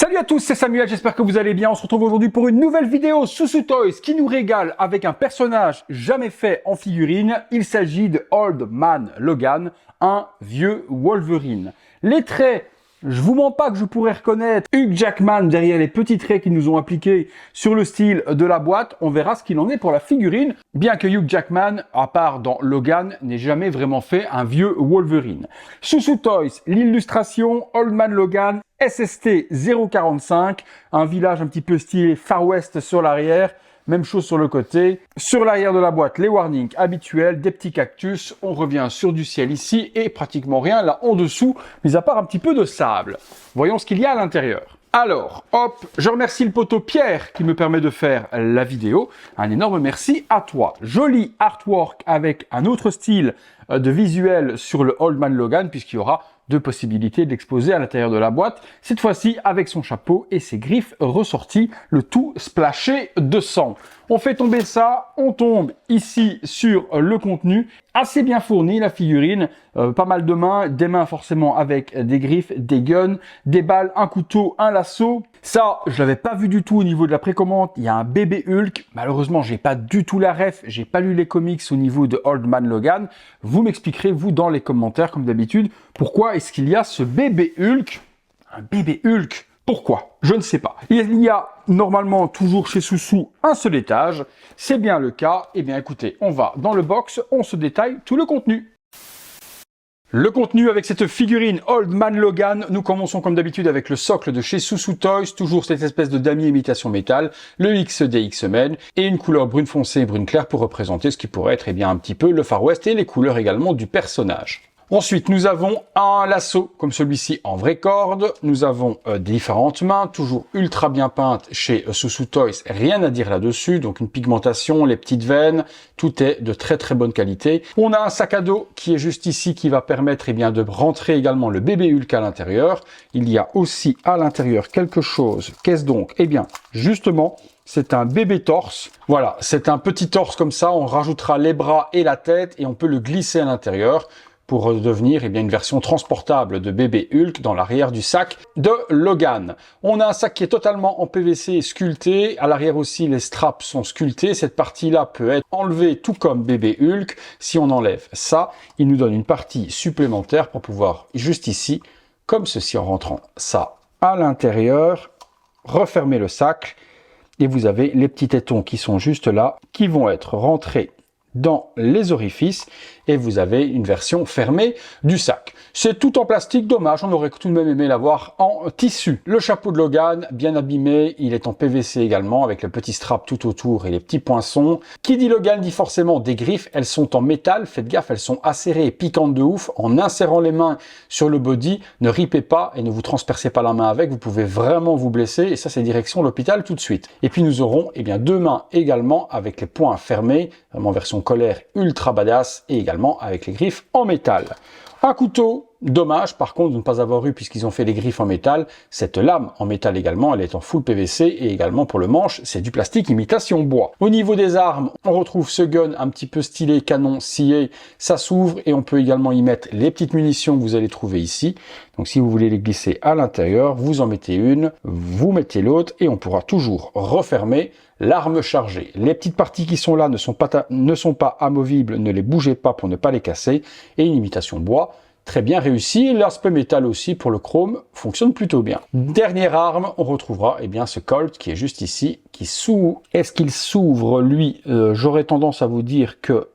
Salut à tous, c'est Samuel, j'espère que vous allez bien. On se retrouve aujourd'hui pour une nouvelle vidéo Susu Toys qui nous régale avec un personnage jamais fait en figurine. Il s'agit de Old Man Logan, un vieux Wolverine. Les traits, je vous mens pas que je pourrais reconnaître Hugh Jackman derrière les petits traits qu'ils nous ont appliqués sur le style de la boîte. On verra ce qu'il en est pour la figurine, bien que Hugh Jackman, à part dans Logan, n'ait jamais vraiment fait un vieux Wolverine. Susu Toys, l'illustration Old Man Logan, SST 045, un village un petit peu stylé Far West sur l'arrière, même chose sur le côté. Sur l'arrière de la boîte, les warnings habituels, des petits cactus, on revient sur du ciel ici et pratiquement rien là en dessous, mis à part un petit peu de sable. Voyons ce qu'il y a à l'intérieur. Alors, hop, je remercie le poteau Pierre qui me permet de faire la vidéo. Un énorme merci à toi. Joli artwork avec un autre style de visuel sur le Old Man Logan, puisqu'il y aura deux possibilités d'exposer à l'intérieur de la boîte. Cette fois-ci avec son chapeau et ses griffes ressorties, le tout splashé de sang. On fait tomber ça, on tombe ici sur le contenu. Assez bien fourni la figurine, pas mal de mains, des mains forcément avec des griffes, des guns, des balles, un couteau, un lasso. Ça, je l'avais pas vu du tout au niveau de la précommande. Il y a un bébé Hulk. Malheureusement, j'ai pas du tout la ref. J'ai pas lu les comics au niveau de Old Man Logan. Vous m'expliquerez, vous, dans les commentaires, comme d'habitude, pourquoi est-ce qu'il y a ce bébé Hulk? Un bébé Hulk? Pourquoi? Je ne sais pas. Il y a normalement toujours chez Susu un seul étage. C'est bien le cas. Eh bien, écoutez, on va dans le box, on se détaille tout le contenu. Le contenu avec cette figurine Old Man Logan, nous commençons comme d'habitude avec le socle de chez Susu Toys, toujours cette espèce de damier imitation métal, le X des X-Men et une couleur brune foncée et brune claire pour représenter ce qui pourrait être bien un petit peu le Far West et les couleurs également du personnage. Ensuite, nous avons un lasso comme celui-ci en vraie corde. Nous avons différentes mains, toujours ultra bien peintes chez Susu Toys. Rien à dire là-dessus. Donc une pigmentation, les petites veines, tout est de très très bonne qualité. On a un sac à dos qui est juste ici qui va permettre de rentrer également le bébé Hulk à l'intérieur. Il y a aussi à l'intérieur quelque chose. Qu'est-ce donc? Eh bien, justement, c'est un bébé torse. Voilà, c'est un petit torse comme ça. On rajoutera les bras et la tête et on peut le glisser à l'intérieur pour devenir une version transportable de bébé Hulk dans l'arrière du sac de Logan. On a un sac qui est totalement en PVC sculpté. À l'arrière aussi, les straps sont sculptés. Cette partie-là peut être enlevée tout comme bébé Hulk. Si on enlève ça, il nous donne une partie supplémentaire pour pouvoir, juste ici, comme ceci en rentrant ça à l'intérieur, refermer le sac. Et vous avez les petits tétons qui sont juste là, qui vont être rentrés dans les orifices et vous avez une version fermée du sac. C'est tout en plastique, dommage, on aurait tout de même aimé l'avoir en tissu. Le chapeau de Logan, bien abîmé, il est en PVC également avec le petit strap tout autour et les petits poinçons. Qui dit Logan dit forcément des griffes, elles sont en métal, faites gaffe, elles sont acérées et piquantes de ouf. En insérant les mains sur le body, ne ripez pas et ne vous transpercez pas la main avec, vous pouvez vraiment vous blesser et ça c'est direction l'hôpital tout de suite. Et puis nous aurons deux mains également avec les poings fermés, vraiment version colère ultra badass et également avec les griffes en métal. Un couteau, dommage par contre de ne pas avoir eu, puisqu'ils ont fait les griffes en métal, cette lame en métal également, elle est en full PVC et également pour le manche, c'est du plastique imitation bois. Au niveau des armes, on retrouve ce gun un petit peu stylé, canon scié, ça s'ouvre et on peut également y mettre les petites munitions que vous allez trouver ici. Donc si vous voulez les glisser à l'intérieur, vous en mettez une, vous mettez l'autre et on pourra toujours refermer l'arme chargée. Les petites parties qui sont là ne sont pas amovibles, ne les bougez pas pour ne pas les casser. Et une imitation bois, très bien réussi. L'aspect métal aussi pour le chrome fonctionne plutôt bien. Dernière arme, on retrouvera ce Colt qui est juste ici, qui s'ouvre. Est-ce qu'il s'ouvre lui? J'aurais tendance à vous dire que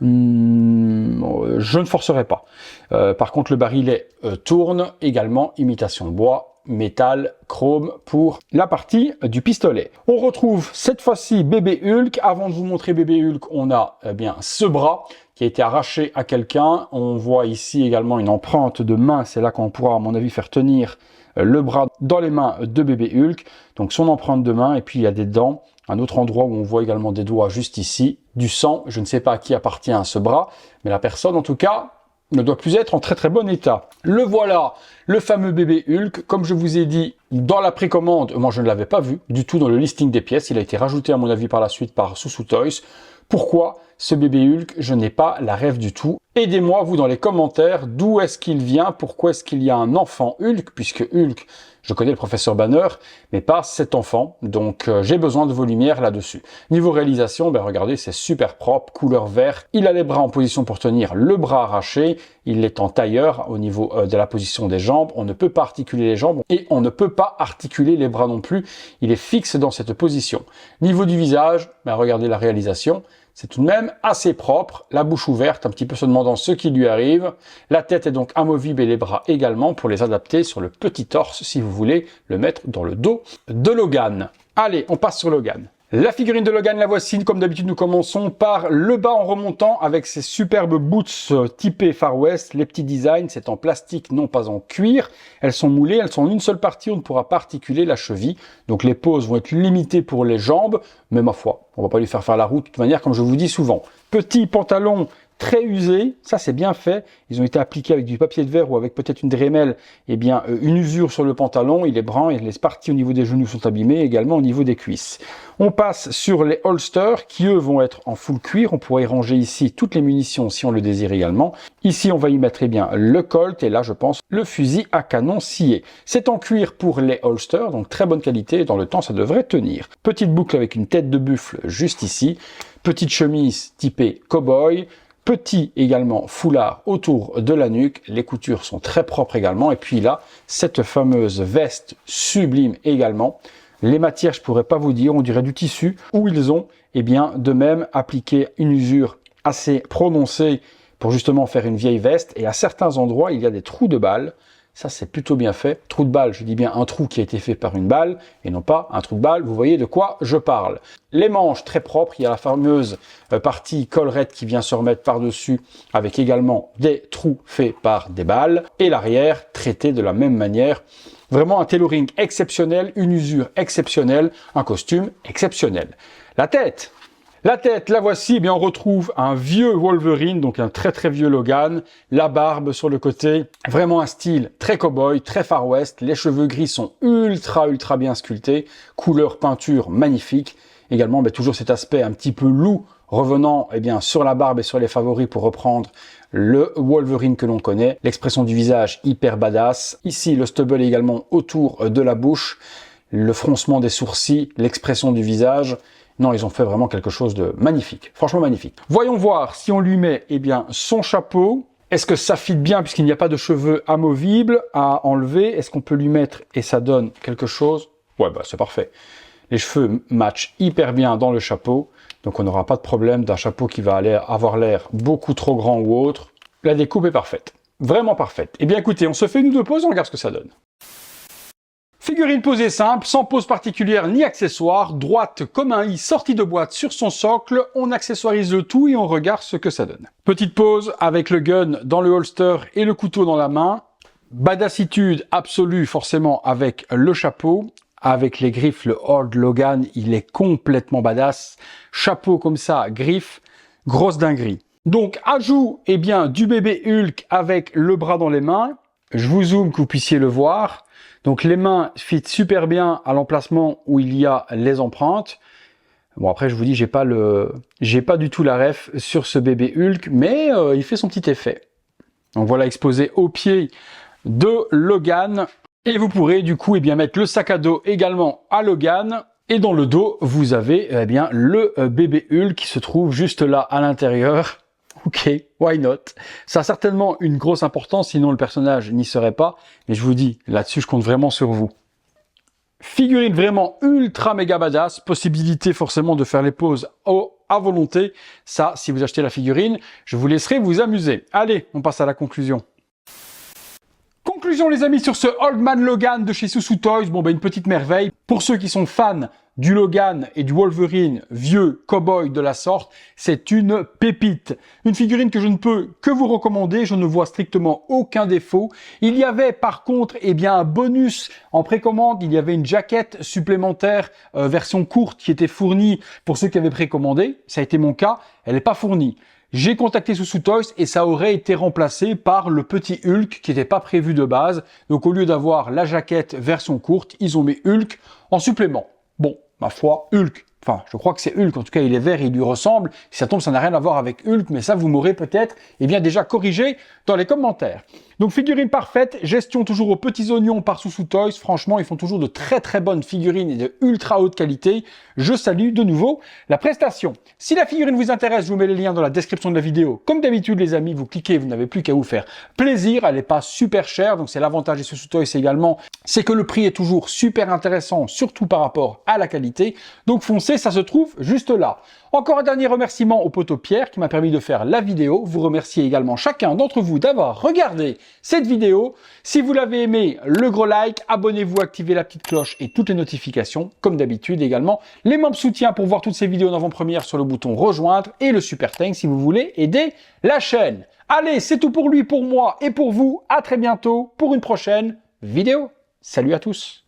je ne forcerai pas. Par contre, le barillet tourne également, imitation bois, métal, chrome pour la partie du pistolet. On retrouve cette fois-ci bébé Hulk. Avant de vous montrer bébé Hulk, on a ce bras qui a été arraché à quelqu'un. On voit ici également une empreinte de main. C'est là qu'on pourra, à mon avis, faire tenir le bras dans les mains de bébé Hulk. Donc son empreinte de main et puis il y a des dents. Un autre endroit où on voit également des doigts juste ici, du sang. Je ne sais pas à qui appartient ce bras, mais la personne en tout cas ne doit plus être en très très bon état. Le voilà, le fameux bébé Hulk. Comme je vous ai dit, dans la précommande, moi je ne l'avais pas vu du tout dans le listing des pièces. Il a été rajouté à mon avis par la suite par Susu Toys. Pourquoi? ce bébé Hulk, je n'ai pas la rêve du tout. Aidez-moi, vous, dans les commentaires, d'où est-ce qu'il vient, pourquoi est-ce qu'il y a un enfant Hulk, puisque Hulk, je connais le professeur Banner, mais pas cet enfant, donc j'ai besoin de vos lumières là-dessus. Niveau réalisation, ben regardez, c'est super propre, couleur vert, il a les bras en position pour tenir le bras arraché, il est en tailleur au niveau de la position des jambes, on ne peut pas articuler les jambes et on ne peut pas articuler les bras non plus, il est fixe dans cette position. Niveau du visage, ben regardez la réalisation, c'est tout de même assez propre, la bouche ouverte, un petit peu se demandant ce qui lui arrive. La tête est donc amovible et les bras également pour les adapter sur le petit torse si vous voulez le mettre dans le dos de Logan. Allez, on passe sur Logan. La figurine de Logan, la voici. Comme d'habitude, nous commençons par le bas en remontant avec ces superbes boots typées Far West. Les petits designs, c'est en plastique, non pas en cuir. Elles sont moulées, elles sont en une seule partie, on ne pourra pas articuler la cheville. Donc les poses vont être limitées pour les jambes, mais ma foi, on va pas lui faire la roue de toute manière, comme je vous dis souvent. Petit pantalon très usé, ça c'est bien fait, ils ont été appliqués avec du papier de verre ou avec peut-être une Dremel, eh bien une usure sur le pantalon, il est brun et les parties au niveau des genoux sont abîmées, également au niveau des cuisses. On passe sur les holsters qui eux vont être en full cuir, on pourrait y ranger ici toutes les munitions si on le désire également. Ici on va y mettre eh bien le Colt et là je pense le fusil à canon scié. C'est en cuir pour les holsters, donc très bonne qualité et dans le temps ça devrait tenir. Petite boucle avec une tête de buffle juste ici, petite chemise typée cowboy, petit également foulard autour de la nuque, les coutures sont très propres également, et puis là, cette fameuse veste sublime également. Les matières, je pourrais pas vous dire, on dirait du tissu, où ils ont, eh bien, de même appliqué une usure assez prononcée pour justement faire une vieille veste, et à certains endroits, il y a des trous de balles. Ça, c'est plutôt bien fait. Trou de balle, je dis bien un trou qui a été fait par une balle, et non pas un trou de balle. Vous voyez de quoi je parle. Les manches, très propres. Il y a la fameuse partie collerette qui vient se remettre par-dessus, avec également des trous faits par des balles. Et l'arrière, traité de la même manière. Vraiment un tailoring exceptionnel, une usure exceptionnelle, un costume exceptionnel. La tête, la voici, eh bien on retrouve un vieux Wolverine, donc un très vieux Logan, la barbe sur le côté, vraiment un style très cowboy, très Far West, les cheveux gris sont ultra bien sculptés, couleur peinture magnifique, également toujours cet aspect un petit peu loup revenant eh bien, sur la barbe et sur les favoris pour reprendre le Wolverine que l'on connaît, l'expression du visage hyper badass, ici le stubble également autour de la bouche, le froncement des sourcils, l'expression du visage. Non, ils ont fait vraiment quelque chose de magnifique, franchement magnifique. Voyons voir si on lui met eh bien, son chapeau. Est-ce que ça fit bien puisqu'il n'y a pas de cheveux amovibles à enlever? Est-ce qu'on peut lui mettre et ça donne quelque chose? Ouais, bah c'est parfait. Les cheveux matchent hyper bien dans le chapeau, donc on n'aura pas de problème d'un chapeau qui va aller avoir l'air beaucoup trop grand ou autre. La découpe est parfaite, vraiment parfaite. Eh bien écoutez, on se fait une ou deux pauses, on regarde ce que ça donne. Figurine posée simple, sans pose particulière ni accessoire, droite comme un i sortie de boîte sur son socle, on accessoirise le tout et on regarde ce que ça donne. Petite pose avec le gun dans le holster et le couteau dans la main. Badassitude absolue forcément avec le chapeau, avec les griffes, le Old Logan, il est complètement badass. Chapeau comme ça, griffes, grosse dinguerie. Donc ajout eh bien, du bébé Hulk avec le bras dans les mains. Je vous zoome que vous puissiez le voir. Donc les mains fit super bien à l'emplacement où il y a les empreintes. Bon après je vous dis j'ai pas du tout la ref sur ce bébé Hulk, mais il fait son petit effet. Donc voilà exposé au pied de Logan. Et vous pourrez du coup eh bien, mettre le sac à dos également à Logan. Et dans le dos vous avez eh bien, le bébé Hulk qui se trouve juste là à l'intérieur. Ok, why not? Ça a certainement une grosse importance, sinon le personnage n'y serait pas. Mais je vous dis, là-dessus, je compte vraiment sur vous. Figurine vraiment ultra méga badass. Possibilité forcément de faire les poses à volonté. Ça, si vous achetez la figurine, je vous laisserai vous amuser. Allez, on passe à la conclusion. Conclusion les amis sur ce Old Man Logan de chez Susu Toys. Bon, une petite merveille. Pour ceux qui sont fans du Logan et du Wolverine, vieux cowboy de la sorte, c'est une pépite. Une figurine que je ne peux que vous recommander, je ne vois strictement aucun défaut. Il y avait par contre eh bien, un bonus en précommande, il y avait une jaquette supplémentaire version courte qui était fournie pour ceux qui avaient précommandé. Ça a été mon cas, elle n'est pas fournie. J'ai contacté Susu Toys et ça aurait été remplacé par le petit Hulk qui n'était pas prévu de base. Donc au lieu d'avoir la jaquette version courte, ils ont mis Hulk en supplément. Bon, ma foi, Hulk, Enfin, je crois que c'est Hulk, en tout cas il est vert et il lui ressemble. Si ça tombe, ça n'a rien à voir avec Hulk, mais ça vous m'aurez peut-être déjà corrigé dans les commentaires. Donc figurine parfaite, gestion toujours aux petits oignons par Soussou Toys. Franchement, ils font toujours de très très bonnes figurines et de ultra haute qualité. Je salue de nouveau la prestation. Si la figurine vous intéresse, je vous mets les liens dans la description de la vidéo. Comme d'habitude les amis, vous cliquez, vous n'avez plus qu'à vous faire plaisir. Elle n'est pas super chère, donc c'est l'avantage des Soussou Toys également. C'est que le prix est toujours super intéressant, surtout par rapport à la qualité. Donc foncez, ça se trouve juste là. Encore un dernier remerciement au poteau Pierre qui m'a permis de faire la vidéo. Vous remerciez également chacun d'entre vous d'avoir regardé cette vidéo. Si vous l'avez aimé, le gros like, abonnez-vous, activez la petite cloche et toutes les notifications. Comme d'habitude également, les membres soutien pour voir toutes ces vidéos en avant-première sur le bouton rejoindre et le super thanks si vous voulez aider la chaîne. Allez, c'est tout pour lui, pour moi et pour vous. À très bientôt pour une prochaine vidéo. Salut à tous.